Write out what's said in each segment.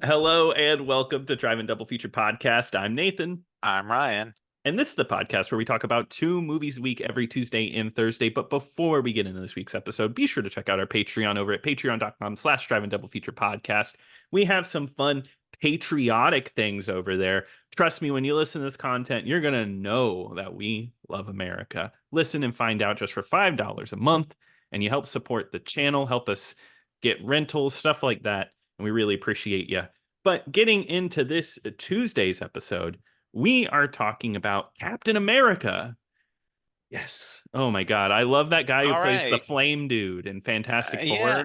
Hello and welcome to Drive and Double Feature Podcast. I'm Nathan, I'm Ryan. and this is the podcast where we talk about two movies a week every Tuesday and Thursday. But before we get into this week's episode, be sure to check out our Patreon over at patreon.com/Drive and Double Feature Podcast. We have some fun patriotic things over there. Trust me, when you listen to this content, you're going to know that we love America. Listen and find out just for $5 a month, and you help support the channel, help us get rentals, stuff like that. And we really appreciate you. But getting into this Tuesday's episode, we are talking about Captain America. Yes. Oh my God. I love that guy who All plays the right. Flame Dude in Fantastic Yeah.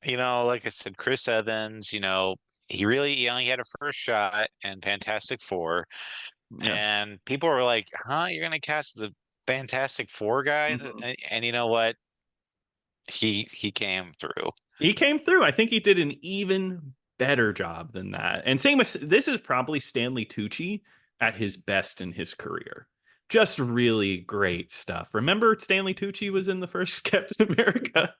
Four. Like I said, Chris Evans, he only had a first shot in Fantastic Four. Yeah. And people were like, huh, you're going to cast the Fantastic Four guy? Mhm. And you know what? He came through. He came through. I think he did an even better job than that. And same with this is probably Stanley Tucci at his best in his career. Just really great stuff. Remember Stanley Tucci was in the first Captain America?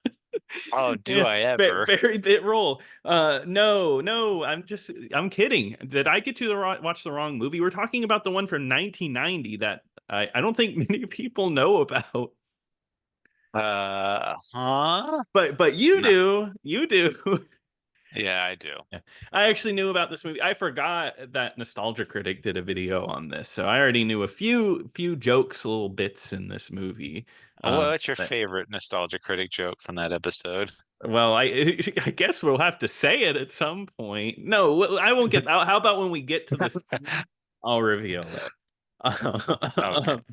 Oh, do Yeah, I ever? very bit role. No, I'm kidding. Did I get you watch the wrong movie? We're talking about the one from 1990 that I don't think many people know about. Huh? But No. you do. Yeah, I do. Yeah. I actually knew about this movie. I forgot that Nostalgia Critic did a video on this, so I already knew a few jokes, little bits in this movie. What's your But favorite nostalgia critic joke from that episode? well, I guess we'll have to say it at some point. No, I won't get. How about when we get to this? I'll reveal it. Okay. Um,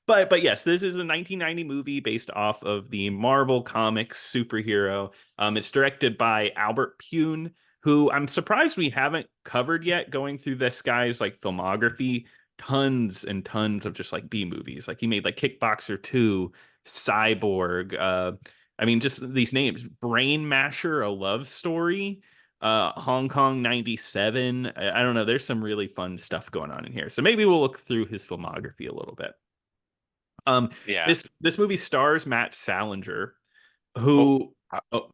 but yes, this is a 1990 movie based off of the Marvel Comics superhero. It's directed by Albert Pune, who I'm surprised we haven't covered yet. Going through this guy's like filmography, tons and tons of just like B movies. Like he made like Kickboxer 2, Cyborg. I mean, just these names: Brain Masher, A Love Story, Hong Kong 97. I don't know. There's some really fun stuff going on in here. So maybe we'll look through his filmography a little bit. Um, Yeah. this movie stars Matt Salinger, Oh, who oh,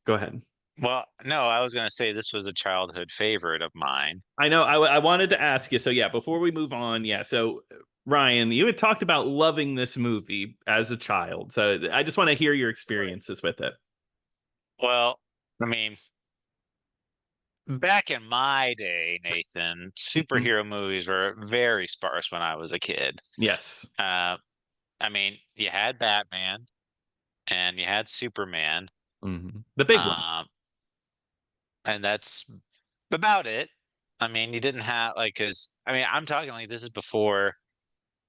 go ahead. well, no, I was going to say this was a childhood favorite of mine. I know I wanted to ask you. So yeah, before we move on, yeah. So Ryan, you had talked about loving this movie as a child. So I just want to hear your experiences with it. Well, I mean, back in my day, Nathan, Mhm. superhero movies were very sparse when I was a kid. Yes. Uh, I mean, you had Batman and you had Superman, The big one. um, and that's about it. I mean, you didn't have like, cause I mean, I'm talking like this is before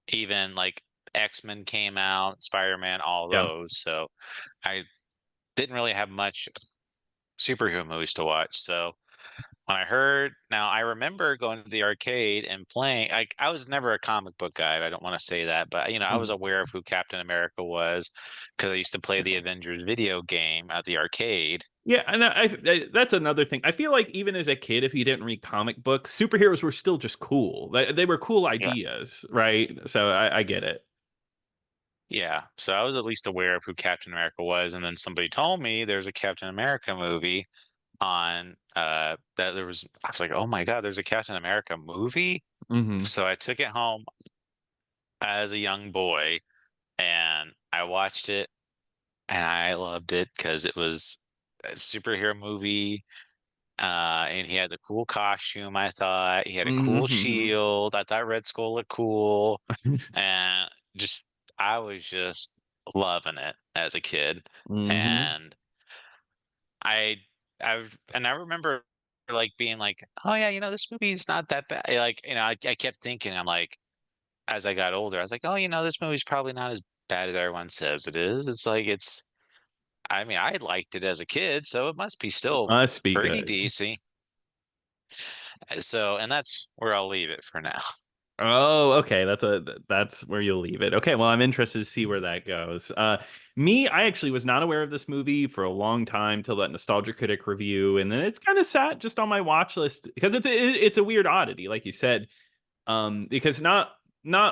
even like X-Men came out, Spider-Man, all Yeah. those. So I didn't really have much superhero movies to watch. So when I heard, now I remember going to the arcade and playing. I was never a comic book guy. I don't want to say that, but I was Mhm. aware of who Captain America was because I used to play the Avengers video game at the arcade. Yeah, and that's another thing. I feel like even as a kid, if you didn't read comic books, superheroes were still just cool. They were cool Yeah. ideas, right? So I get it. Yeah. So I was at least aware of who Captain America was. And then somebody told me there's a Captain America movie on that there was I was like, oh my God, there's a Captain America movie. Hmm. So I took it home as a young boy and I watched it and I loved it because it was a superhero movie. And he had the cool costume, I thought. He had a cool Hmm. shield. I thought Red Skull looked cool. And just, I was just loving it as a kid. Hmm. And I, and I remember like being like, oh yeah, this movie's not that bad. Like, I kept thinking, I'm like, as I got older, I was like, oh, this movie's probably not as bad as everyone says it is. It's like, I mean, I liked it as a kid, so it must be still Must be pretty good. decent. So, and that's where I'll leave it for now. Oh, okay. That's where you'll leave it. Okay, well, I'm interested to see where that goes. I actually was not aware of this movie for a long time till that Nostalgia Critic review, and then it's kind of sat just on my watch list because it's a weird oddity, like you said. Because not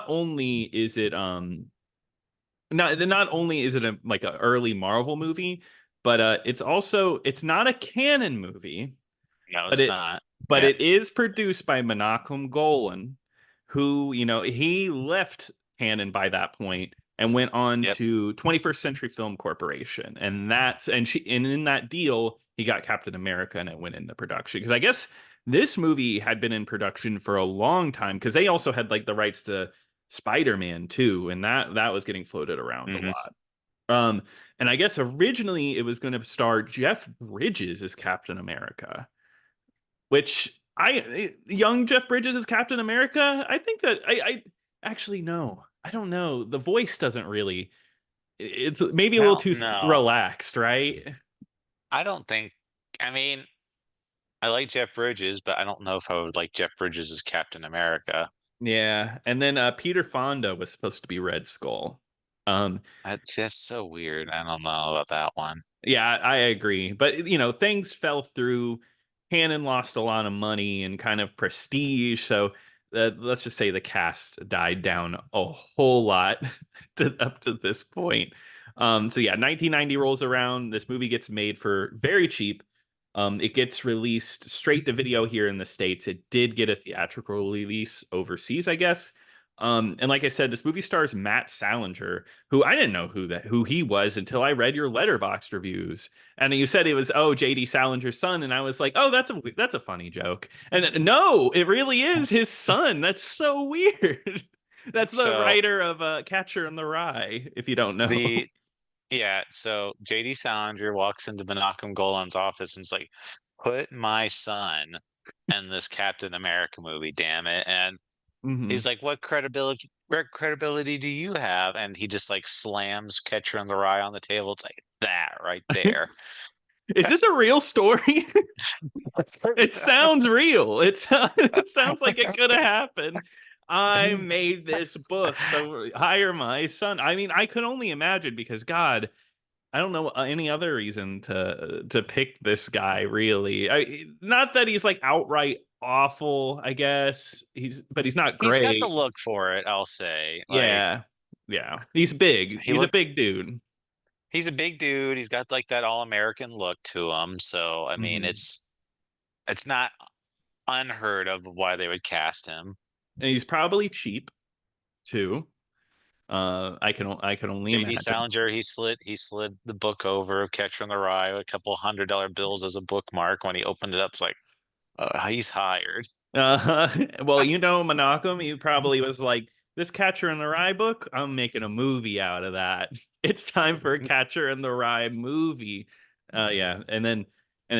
only is it not only is it a like an early Marvel movie, but it's not a canon movie. No, but it's it not. but Yeah. it is produced by Menachem Golan, who, he left Canon by that point and went on Yep. to 21st Century Film Corporation. And in that deal, he got Captain America and it went into production. Because I guess this movie had been in production for a long time because they also had like the rights to Spider-Man too, and that was getting floated around a Hmm. lot. Um, and I guess originally it was going to star Jeff Bridges as Captain America, which young Jeff Bridges as Captain America. I think that I actually no, I don't know. The voice doesn't really. It's maybe a little No, too no, relaxed, right? I don't think. I mean, I like Jeff Bridges, but I don't know if I would like Jeff Bridges as Captain America. Yeah, and then Peter Fonda was supposed to be Red Skull. Um, That's so weird. I don't know about that one. Yeah, I agree. But things fell through. Hannon lost a lot of money and kind of prestige. So let's just say the cast died down a whole lot up to this point. So yeah, 1990 rolls around. This movie gets made for very cheap. It gets released straight to video here in the States. It did get a theatrical release overseas, I guess. And like I said, this movie stars Matt Salinger, who I didn't know who he was until I read your Letterboxd reviews. And you said it was JD Salinger's son, and I was like, oh, that's a funny joke. And no, it really is his son. That's so weird. That's the So writer of Catcher in the Rye, if you don't know. the yeah, so JD Salinger walks into Menachem Golan's office and is like, "Put my son in this Captain America movie, damn it!" And Hmm. he's like, what credibility do you have?" And he just like slams Catcher in the Rye on the table. It's like that right there. Is this a real story? It sounds real. It sounds like it could have happened. I made this book, so hire my son. I mean, I could only imagine because God, I don't know any other reason to pick this guy really. Not that he's like outright awful, I guess. But he's not He's got the great. look for it, I'll say. Like Yeah. Yeah. He's big. he He's a look big dude. he's a big dude. He's got like that all-American look to him. So I mean, Hmm. it's not unheard of why they would cast him. And he's probably cheap too. I can only JD imagine. Salinger, he slid the book over of Catcher in the Rye, a couple $100 bills as a bookmark. When he opened it up, it's like, he's hired. Well, Menachem, he probably was like, this Catcher in the Rye book, I'm making a movie out of that. It's time for a Catcher in the Rye movie. Yeah, and then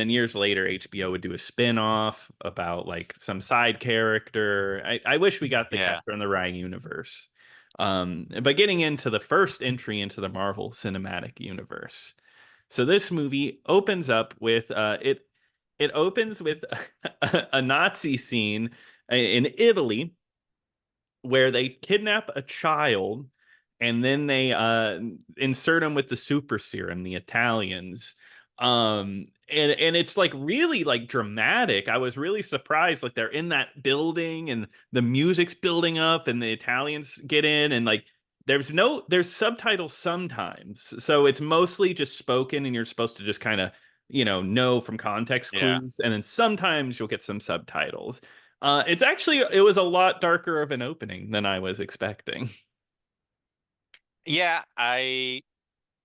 years later, HBO would do a spin-off about like some side character. I wish we got the Yeah. Catcher in the Rye universe. But getting into the first entry into the Marvel Cinematic Universe. So this movie opens up with it opens with a Nazi scene in Italy where they kidnap a child and then they insert him with the super serum, the Italians. And it's like really like dramatic. I was really surprised. Like they're in that building and the music's building up and the Italians get in and like there's subtitles sometimes. So it's mostly just spoken and you're supposed to just kind of know from context Yeah. clues, and then sometimes you'll get some subtitles. It was a lot darker of an opening than I was expecting. Yeah, I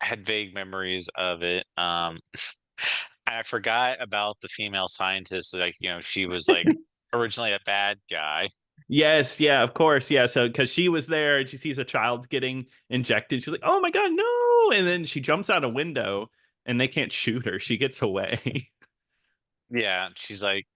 had vague memories of it. I forgot about the female scientist. Like, she was like originally a bad guy. Yes, yeah, of course, yeah. So because she was there and she sees a child getting injected, she's like, "Oh my God, no!" And then she jumps out a window, and they can't shoot her. She gets away. Yeah, she's like,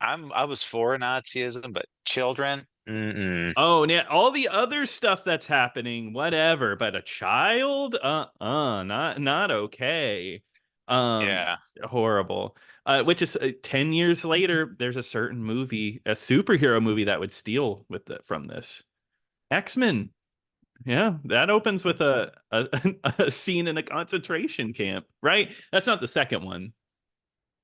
I was for Nazism, but children, mm-mm. Oh, and yeah, all the other stuff that's happening, whatever. But a child, not okay. Um, Yeah. Horrible. Which is 10 years later, there's a certain movie, a superhero movie that would steal from this. X-Men. Yeah, that opens with a scene in a concentration camp, right? That's not the second one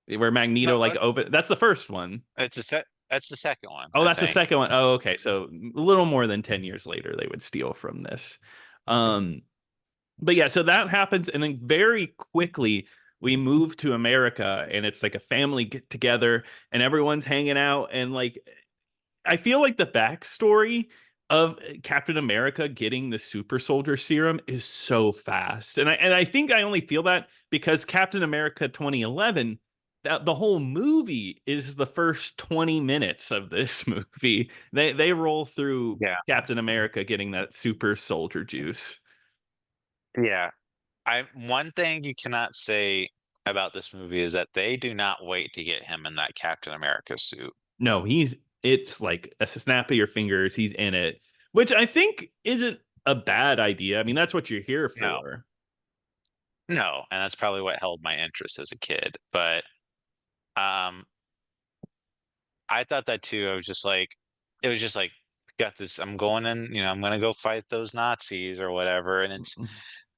where No, Magneto like open. That's the first one. that's the second one, Oh, I that's the think. second one. Oh, okay. So a little more than 10 years later, they would steal from this. Um, but yeah, so that happens, and then very quickly we move to America and it's like a family get together and everyone's hanging out and like I feel like the backstory of Captain America getting the super soldier serum is so fast. And I think I only feel that because Captain America 2011, that the whole movie is the first 20 minutes of this movie. They roll through Yeah. Captain America getting that super soldier juice. Yeah. I one thing you cannot say about this movie is that they do not wait to get him in that Captain America suit. No, it's like a snap of your fingers, he's in it, which I think isn't a bad idea. I mean, that's what you're here No, for. no, and that's probably what held my interest as a kid. But um, I thought that too. I was just like, it was just like, got this. I'm going in, I'm gonna go fight those Nazis or whatever.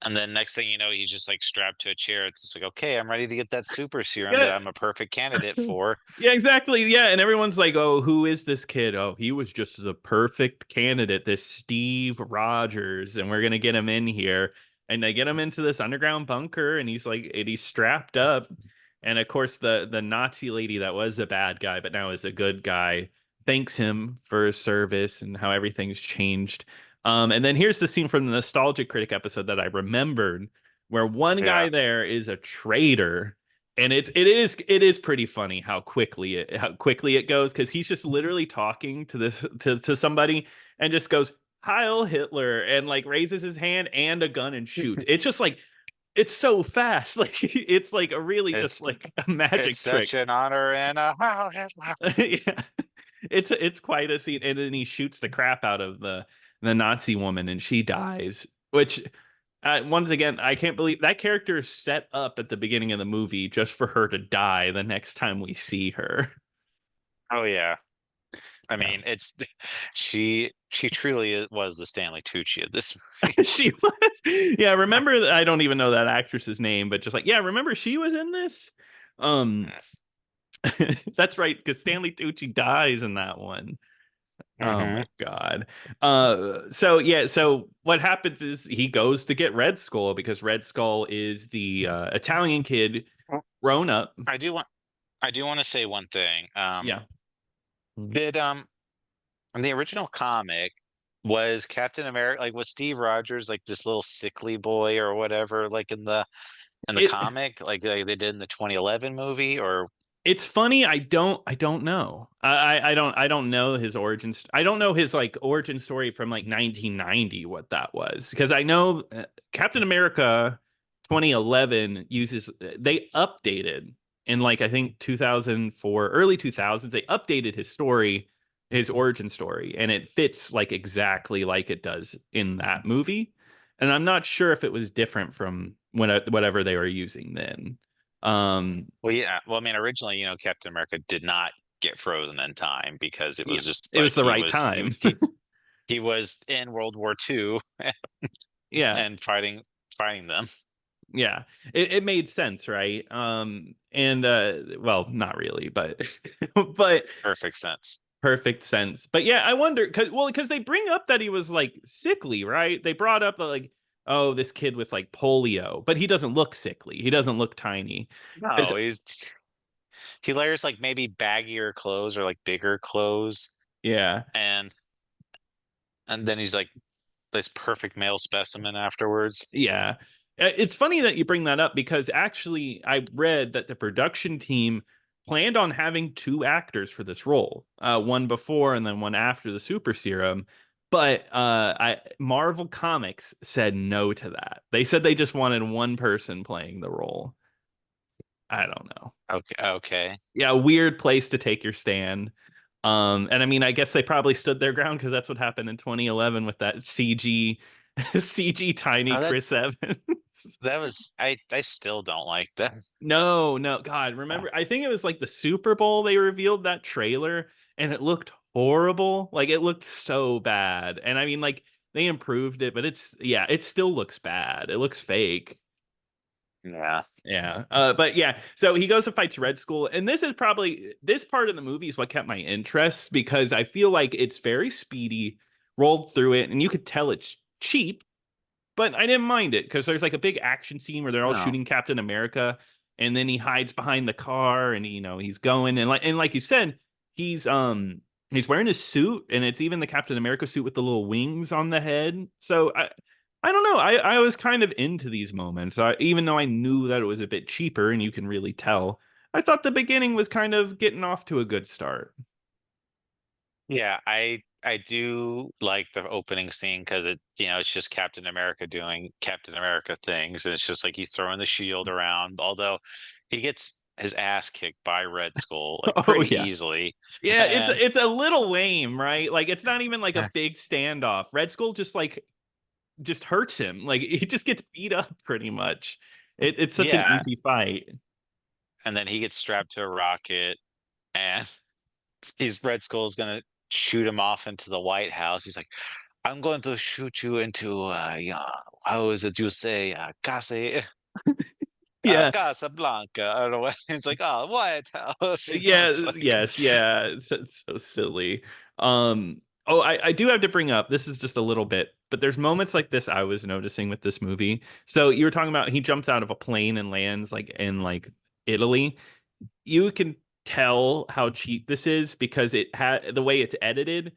And then next thing you know, he's just like strapped to a chair. It's just like, okay, I'm ready to get that super serum Yeah. that I'm a perfect candidate for. Yeah, exactly. Yeah, and everyone's like, "Oh, who is this kid? Oh, he was just the perfect candidate, this Steve Rogers, and we're gonna get him in here." And they get him into this underground bunker, and he's strapped up. And of course, the Nazi lady that was a bad guy, but now is a good guy, thanks him for his service and how everything's changed. And then here's the scene from the Nostalgia Critic episode that I remembered, where one Yeah, guy there is a traitor and it is pretty funny how quickly it goes because he's just literally talking to this to somebody and just goes Heil Hitler and like raises his hand and a gun and shoots. It's just like it's so fast. Like it's like a really just it's like a it's magic such trick. an honor and a Yeah. It's quite a scene. And then he shoots the crap out of the Nazi woman and she dies, which once again, I can't believe that character is set up at the beginning of the movie just for her to die the next time we see her. oh yeah. I Yeah. mean, it's she truly was the Stanley Tucci of this movie. She was. Yeah, remember I don't even know that actress's name, but just like, yeah, remember she was in this? Um that's right, because Stanley Tucci dies in that one. Oh Mm-hmm. my God. So yeah, so what happens is he goes to get Red Skull because Red Skull is the Italian kid grown up. I do want I do want to say one thing. Yeah. Did in the original comic was Captain America like was Steve Rogers like this little sickly boy or whatever like in the It comic like they did in the 2011 movie or it's funny. I don't know. I don't know his origins. I don't know his like origin story from like 1990 what that was because I know Captain America 2011 uses they updated in like I think 2004 early 2000s they updated his story his origin story and it fits like exactly like it does in that movie and I'm not sure if it was different from whatever they were using then. well yeah well I mean originally Captain America did not get frozen in time because it Yeah, was just it was like the right time. he was in World War II Yeah, and fighting them. yeah, it made sense, right? And well, not really, but but Perfect sense. perfect sense. But yeah, I wonder because they bring up that he was like sickly, right? They brought up like, oh, this kid with like polio, but he doesn't look sickly. He doesn't look tiny. Because No, he layers like maybe baggier clothes or like bigger clothes yeah, and then he's like this perfect male specimen afterwards. yeah. It's funny that you bring that up because actually, I read that the production team planned on having two actors for this role, one before and then one after the super serum. But Marvel Comics said no to that. They said they just wanted one person playing the role. I don't know. Okay, okay. Yeah, a weird place to take your stand. And I mean, I guess they probably stood their ground because that's what happened in 2011 with that CG, CG tiny Oh, Chris Evans. that was I still don't like that. No, no, God, remember? I think it was like the Super Bowl they revealed that trailer and it looked horrible. Like it looked so bad. And I mean, like they improved it, but yeah, it still looks bad. It looks fake. Yeah. Yeah. But yeah, so he goes and fights Red Skull, and this is probably this part of the movie is what kept my interest because I feel like it's very speedy, rolled through it, and you could tell it's cheap, but I didn't mind it because there's like a big action scene where they're all No. shooting Captain America. and then he hides behind the car, and he's going, and like you said, he's he's wearing a suit, and it's even the Captain America suit with the little wings on the head. So I don't know. I was kind of into these moments, even though I knew that it was a bit cheaper, and you can really tell. I thought the beginning was kind of getting off to a good start. Yeah, I do like the opening scene because it's just Captain America doing Captain America things, and it's just like he's throwing the shield around, although he gets his ass kicked by Red Skull like Oh pretty yeah. easily. Yeah, it's And it's a little lame, right? Like it's not even like a big standoff. Red Skull just hurts him. Like he just gets beat up pretty much. It's such an yeah, easy fight. and then he gets strapped to a rocket, and he's Red Skull's gonna shoot him off into the White House. He's like, I'm going to shoot you into how is it you say Yeah. Casablanca. I don't know what it's like. Oh, White House. Yeah, It's like, yes, yeah. It's so silly. Oh, I do have to bring up, this is just a little bit, but there's moments like this I was noticing with this movie. So you were talking about he jumps out of a plane and lands like in like Italy. You can tell how cheap this is because it had the way it's edited.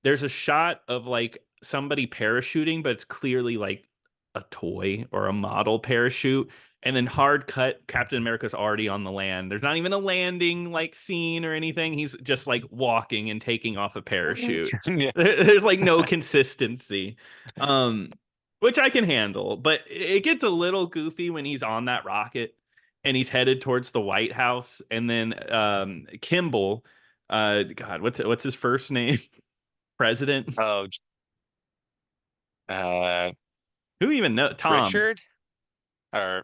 There's a shot of like somebody parachuting, but it's clearly like a toy or a model parachute. And then hard cut, Captain America's already on the land. There's not even a landing like scene or anything. He's just like walking and taking off a parachute. yeah. There's like no consistency. Which I can handle, but it gets a little goofy when he's on that rocket and he's headed towards the White House. And then Kimball, God, what's his first name? President. Oh, uh, Who even know? Tom. Richard or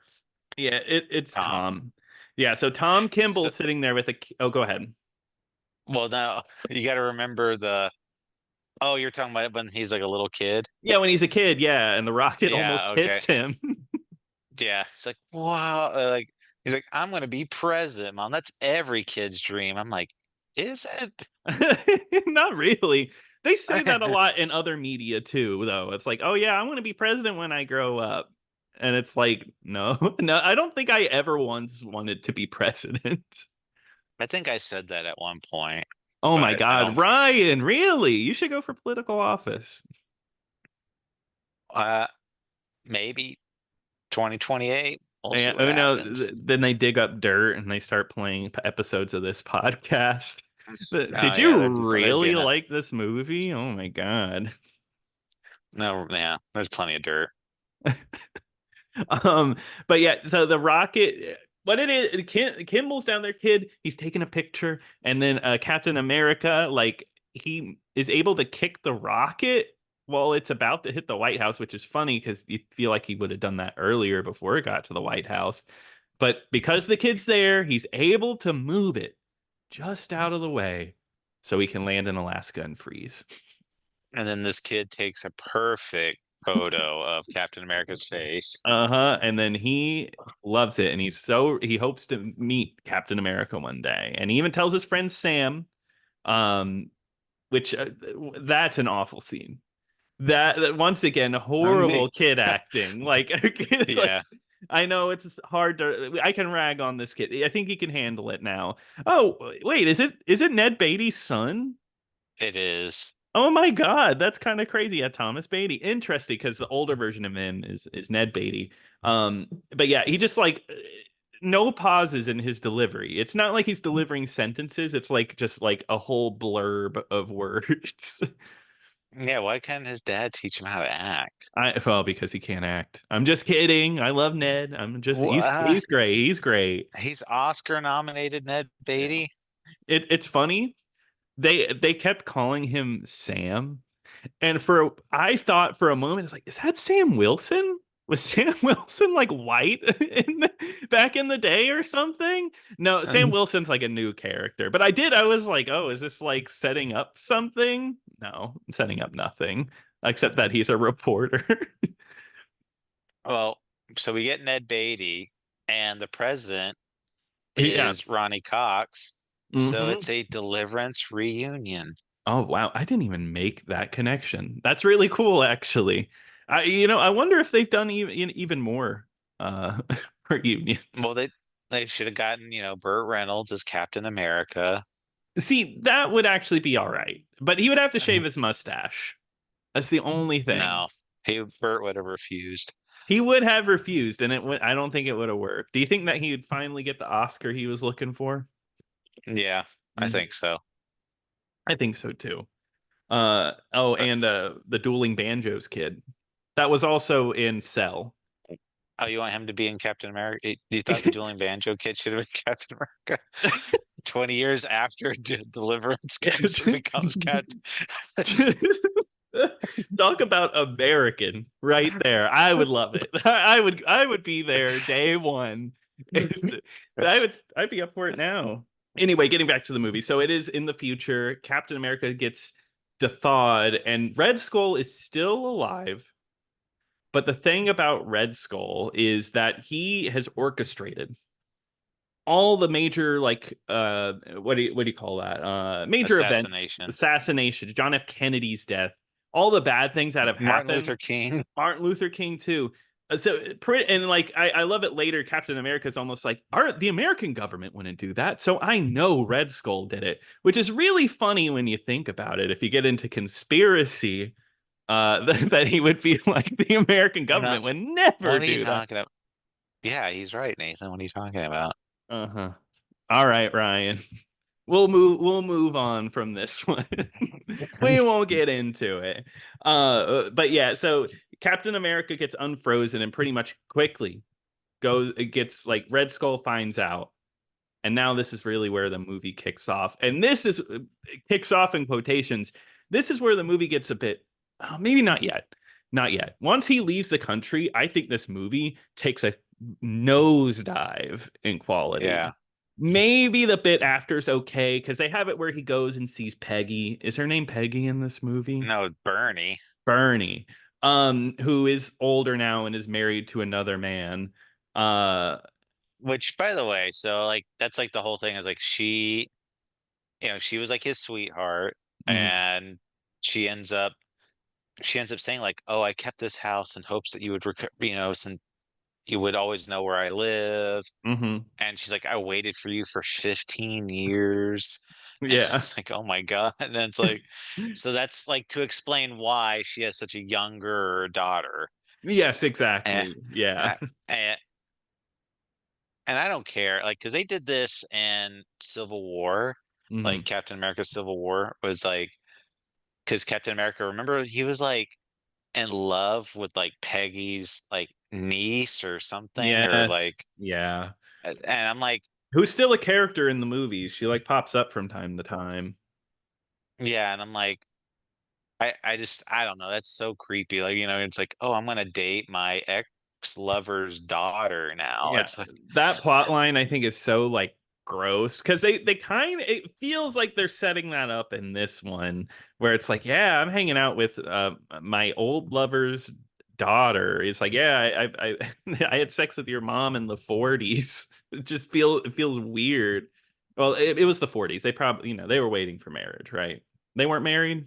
Yeah, it's Tom. Tom. Yeah, so Tom Kimball So, sitting there with a. Oh, go ahead. well, now you got to remember the. Oh, you're talking about it when he's like a little kid. Yeah, when he's a kid, yeah, and the rocket Yeah. almost Okay. hits him. Yeah. It's like, wow. Like he's like, I'm gonna be president, mom. That's every kid's dream. I'm like, is it? Not really. They say that a lot in other media too, though. It's like, oh yeah, I want to be president when I grow up. And it's like, no, no, I don't think I ever once wanted to be president. I think I said that at one point, Oh my but I God, don't. Ryan, really? You should go for political office. Uh, maybe 2028. We'll see Yeah, what oh no, happens. then they dig up dirt and they start playing episodes of this podcast. Oh Did yeah, you they're really doing it. like this movie? Oh my God. No, yeah, there's plenty of dirt. Um, but yeah, so the rocket, what it is, Kimball's down there, kid. He's taking a picture, and then Captain America, like he is able to kick the rocket while it's about to hit the White House, which is funny because you feel like he would have done that earlier before it got to the White House. But because the kid's there, he's able to move it just out of the way so he can land in Alaska and freeze. And then this kid takes a perfect photo of Captain America's face. Uh-huh. And then he loves it. And he hopes to meet Captain America one day. And he even tells his friend Sam, um, which that's an awful scene. That once again, horrible kid acting. Like Yeah, I know it's hard to I can rag on this kid. I think he can handle it now. Oh, wait, is it Ned Beatty's son? it is. Oh my God, that's kind of crazy. Yeah, Thomas Beatty. Interesting because the older version of him is Ned Beatty. But yeah, he just like no pauses in his delivery. It's not like he's delivering sentences. It's like just like a whole blurb of words. Yeah, why can't his dad teach him how to act? Well, because he can't act. I'm just kidding. I love Ned. I'm just he's What? he's great. He's great. He's Oscar nominated Ned Yeah. Beatty. It's funny. They kept calling him Sam. And I thought for a moment, it's like, is that Sam Wilson? Was Sam Wilson like white back in the day or something? No, Sam Wilson's like a new character. But I was like, oh, is this like setting up something? No, setting up nothing, except that he's a reporter. Well, so we get Ned Beatty, and the president Yeah. is Ronnie Cox. So Hmm. it's a Deliverance reunion. Oh, wow. I didn't even make that connection. That's really cool, actually. I wonder if they've done even more uh reunions. Well, They should have gotten, Burt Reynolds as Captain America. See, that would actually be all right, but he would have to shave his mustache. That's the only thing. No, Burt would have refused. He would have refused, and it would. I don't think it would have worked. Do you think that he would finally get the Oscar he was looking for? Yeah, I Mhm. think so. I think so too. Oh, But, and the dueling banjos kid. That was also in Cell. oh, you want him to be in Captain America? You thought the dueling banjo kid should have been Captain America? 20 years after Deliverance comes becomes Captain. Talk about American right there. I would love it. I would be there day one. I'd be up for it now. Anyway, getting back to the movie. So it is in the future. Captain America gets thawed, and Red Skull is still alive. But the thing about Red Skull is that he has orchestrated all the major, like, what do you call that, major events, Assassinations. assassinations, John F. Kennedy's death, all the bad things that have Martin happened. Luther King. Martin Luther King too. So and like I love it later. Captain America is almost like, the American government wouldn't do that, so I know Red Skull did it, which is really funny when you think about it. If you get into conspiracy, that he would feel like the American No, government would never what are you do that. talking about? Yeah, he's right, Nathan. What are you talking about? Uh-huh. All right, Ryan. We'll move on from this one. We won't get into it. But yeah, so Captain America gets unfrozen and pretty much quickly goes, it gets like, Red Skull finds out. And now this is really where the movie kicks off. And this is, kicks off in quotations. This is where the movie gets a bit, maybe not yet. Not yet. Once he leaves the country, I think this movie takes a nosedive in Yeah. quality. Maybe the bit after is okay because they have it where he goes and sees Peggy. Is her name Peggy in this movie? No, Bernie. Bernie, who is older now and is married to another man. Uh, Which, by the way, so like that's like the whole thing is like she was like his sweetheart, mhm, and she ends up she ends up saying like, "Oh, I kept this house in hopes that you would, since you would always know where I live." mhm. And she's like, "I waited for you for 15 years." And Yeah. it's like, "Oh my God." And it's like, so that's like to explain why she has such a younger daughter. Yes, And, exactly. Yeah. and, and I don't care, like, because they did this in Civil War, like Mhm. Captain America Civil War was like, because Captain America, remember, he was like in love with like Peggy's like niece or something, or Yes. like, Yeah. and I'm like, Who's still a character in the movie. She like pops up from time to time. yeah, and I'm like, I don't know, that's so creepy. Like, it's like, oh, I'm gonna date my ex-lover's daughter now. Yeah, It's like, that plot line I think is so like gross because they kind of, it feels like they're setting that up in this one where it's like, yeah, I'm hanging out with my old lover's daughter. It's like, yeah, I had sex with your mom in the 40s. It feels weird. Well, it was the 40s. They probably, they were waiting for marriage, right? They weren't married.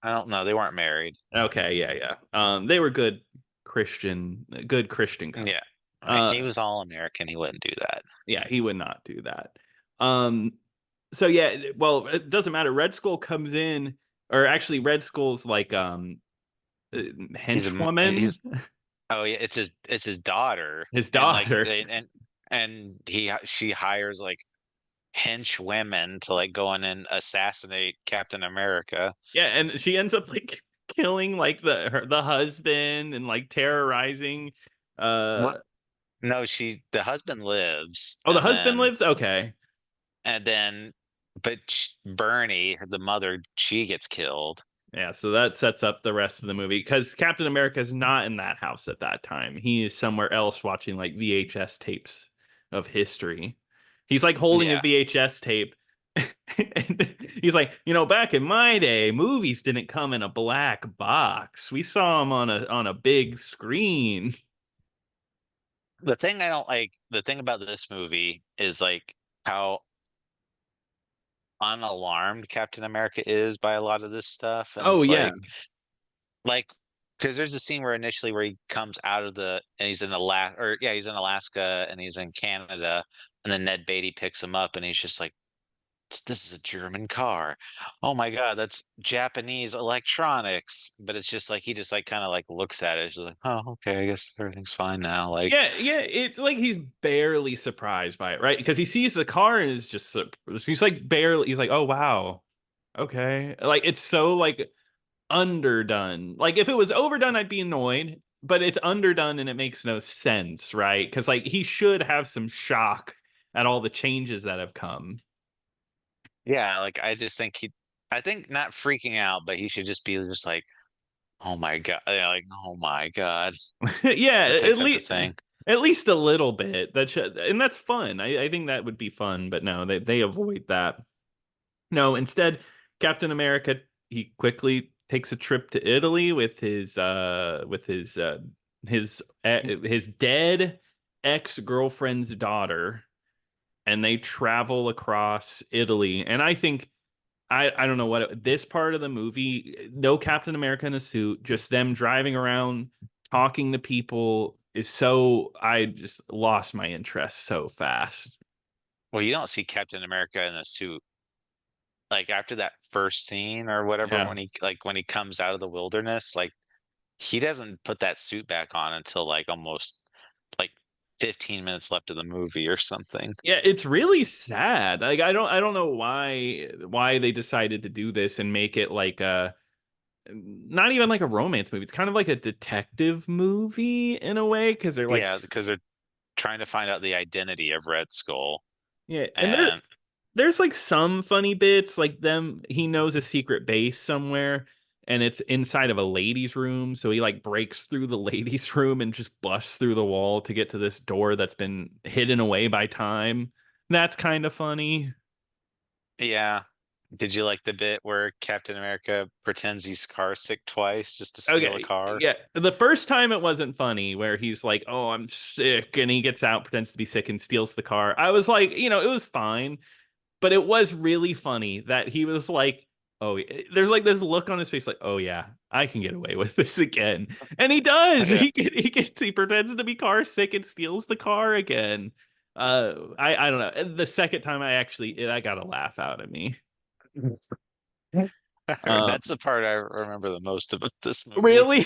I don't know, they weren't married. Okay, yeah, yeah. They were good Christian couple. Yeah. Uh, He was all American. He wouldn't do that. yeah, he would not do that. Um, so yeah, well, it doesn't matter. Red Skull comes in, or actually, Red Skull's like uh, henchwoman, He's oh yeah, it's his daughter, his and like daughter. she hires like hench women to like go in and assassinate Captain America. Yeah, and she ends up like killing like the husband and like terrorizing. What? Uh, No, the husband lives, oh, the husband lives. Okay. and then but Bernie, the mother, she gets killed. Yeah, so that sets up the rest of the movie because Captain America is not in that house at that time. He is somewhere else watching like VHS tapes of history. He's like holding a Yeah. VHS tape. And he's like, back in my day, movies didn't come in a black box. We saw them on a big screen. The thing about this movie is like how unalarmed Captain America is by a lot of this stuff. And Oh it's yeah. like because there's a scene where initially where he comes out of the and he's in Alaska, or yeah, he's in Alaska and he's in Canada, and then Ned Beatty picks him up and he's just like, This is a German car. Oh my God, that's Japanese electronics." But it's just like he just like kind of like looks at it. It's just like, "Oh, okay, I guess everything's fine now." Like, Yeah, it's like he's barely surprised by it, right? Because he sees the car and is just he's like barely he's like, "Oh wow. Okay." Like it's so like underdone. Like if it was overdone, I'd be annoyed, but it's underdone and it makes no sense, right? Because like he should have some shock at all the changes that have come. yeah, like I think not freaking out, but he should just be just like, "Oh my God," yeah, like, "Oh my God," Yeah, that type of thing. at least a little bit. That should, and that's fun. I think that would be fun, but no, they avoid that. No, instead, Captain America he quickly takes a trip to Italy with his dead ex-girlfriend's daughter, and they travel across Italy. And I think I don't know what this part of the movie, no Captain America in a suit, just them driving around talking to people is so I just lost my interest so fast. Well, you don't see Captain America in a suit like after that first scene or whatever Yeah. when he comes out of the wilderness, like he doesn't put that suit back on until like almost like 15 minutes left of the movie or something. Yeah, it's really sad. Like I don't know why they decided to do this and make it like a not even like a romance movie. It's kind of like a detective movie in a way because they're like Yeah, because they're trying to find out the identity of Red Skull. yeah, and And there's like some funny bits like them he knows a secret base somewhere and it's inside of a ladies room, so he like breaks through the ladies room and just busts through the wall to get to this door that's been hidden away by time. That's kind of funny. yeah, did you like the bit where Captain America pretends he's car sick twice just to steal a Okay, car? yeah. The first time it wasn't funny, where he's like, "Oh, I'm sick," and he gets out, pretends to be sick, and steals the car. I was like, it was fine, but it was really funny that he was like, "Oh," there's like this look on his face, like, "Oh yeah, I can get away with this again," and he does. Yeah. He pretends to be car sick and steals the car again. I don't know. And the second time, I got a laugh out of me. Um, That's the part I remember the most about this movie. Really?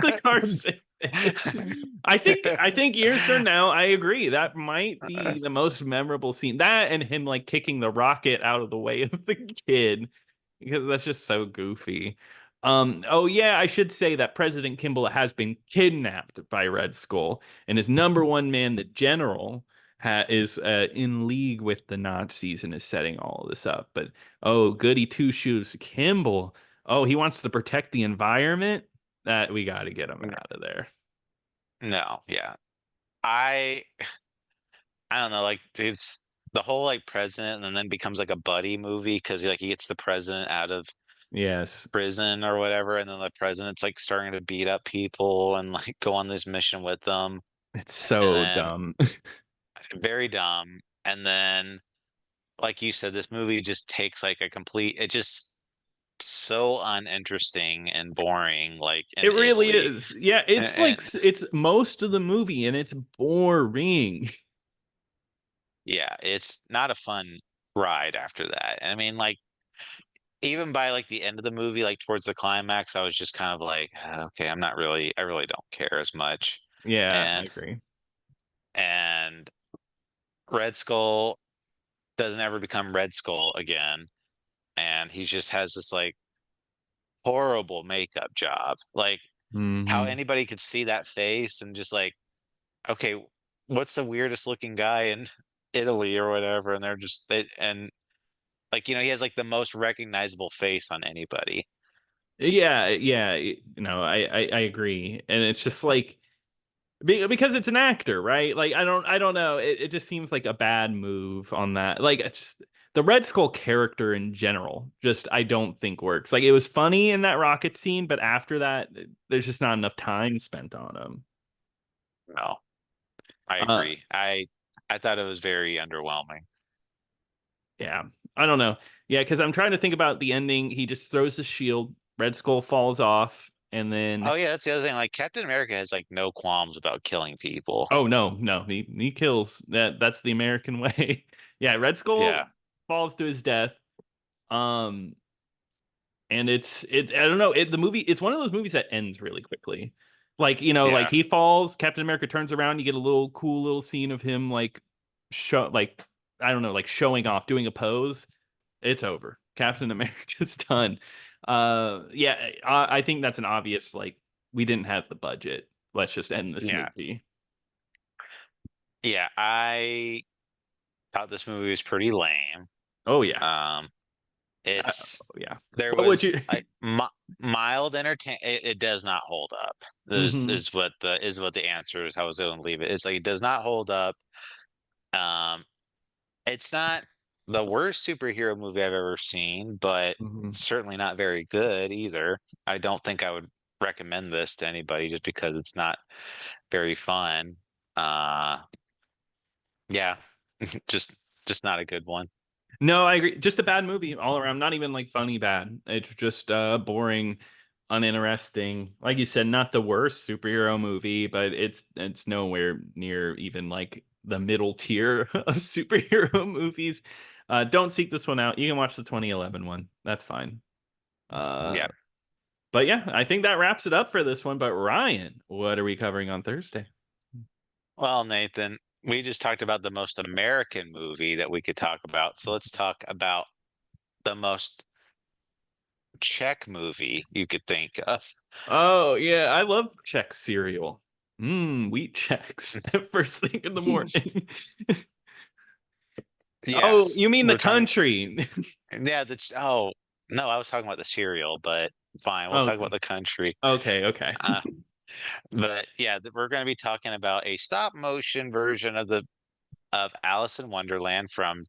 The car sick thing. I think years from now, I agree. That might be the most memorable scene. That and him like kicking the rocket out of the way of the kid. Because that's just so goofy. Oh yeah, I should say that President Kimball has been kidnapped by Red Skull, and his number one man, the general, is in league with the Nazis and is setting all of this up. But oh, goody two shoes, Kimball. Oh, he wants to protect the environment. That we got to get him out of there. No, yeah. I I don't know, like it's the whole like president and then becomes like a buddy movie because he gets the president out of Yes, prison or whatever, and then the president's like starting to beat up people and like go on this mission with them, it's and so then dumb. very dumb. And then, like you said, this movie just takes like a complete. It just so uninteresting and boring, like in It really Italy, is. Yeah, it's like and it's most of the movie and it's boring. yeah, it's not a fun ride after that. And I mean, like even by like the end of the movie, like towards the climax, I was just kind of like, okay, I really don't care as much. Yeah, I And agree. and Red Skull doesn't ever become Red Skull again, and he just has this like horrible makeup job. Like how Hmm. anybody could see that face and just like, okay, what's the weirdest looking guy in Italy or whatever? And they're just and like he has like the most recognizable face on anybody. Yeah. I agree, and it's just like because it's an actor, right? Like I don't know. It just seems like a bad move on that. Like it's just the Red Skull character in general, just I don't think works. Like it was funny in that rocket scene, but after that, there's just not enough time spent on him. No, I Uh, agree. I thought it was very underwhelming. yeah, I don't know. Yeah, because I'm trying to think about the ending. He just throws the shield. Red Skull falls off. And then Oh yeah, that's the other thing. Like Captain America has like no qualms about killing people. oh no, he kills. That's the American way. Yeah, Red Skull Yeah, falls to his death. Um and I don't know, the movie, it's one of those movies that ends really quickly. Like, like yeah, he falls, Captain America turns around, you get a little cool little scene of him like show like I don't know, like showing off, doing a pose. It's over. Captain America's done. Yeah, I think that's an obvious, like, we didn't have the budget. Let's just end this yeah, movie. yeah. I thought this movie was pretty lame. Oh yeah. Um, Uh, it's yeah. there What would was you I mi mild entertain. It does not hold up. This hmm is what the answer is. I was going to leave it. It's like it does not hold up. Um, it's not the worst superhero movie I've ever seen, but hmm certainly not very good either. I don't think I would recommend this to anybody just because it's not very fun. Uh, yeah, just just not a good one. No, I agree. Just a bad movie all around. Not even like funny bad. It's just boring, uninteresting. Like you said, not the worst superhero movie, but it's nowhere near even like the middle tier of superhero movies. Don't seek this one out. You can watch the 2011 one. That's fine. Uh, Yeah. but yeah, I think that wraps it up for this one. But Ryan, what are we covering on Thursday? Well, Nathan, we just talked about the most American movie that we could talk about. So let's talk about the most Czech movie you could think of. Oh yeah, I love Czech cereal. Wheat checks first thing in the morning. Oh, Yes, you mean the we're talking. country? Yeah, oh no, I was talking about the cereal, but fine, we'll talk Okay, about the country. okay. Uh, but yeah, we're going to be talking about a stop motion version of Alice in Wonderland from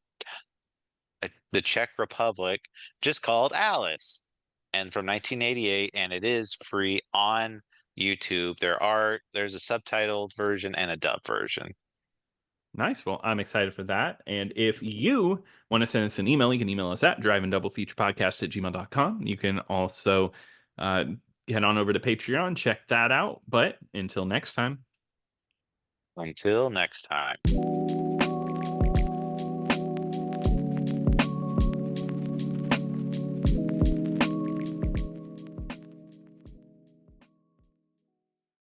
the Czech Republic, just called Alice, and from 1988, and it is free on YouTube. There's a subtitled version and a dub version. Nice. Well, I'm excited for that. And if you want to send us an email, you can email us at driveanddoubleFeaturePodcast@gmail.com. You can also uh, head on over to Patreon, check that out. But until next time. Until next time.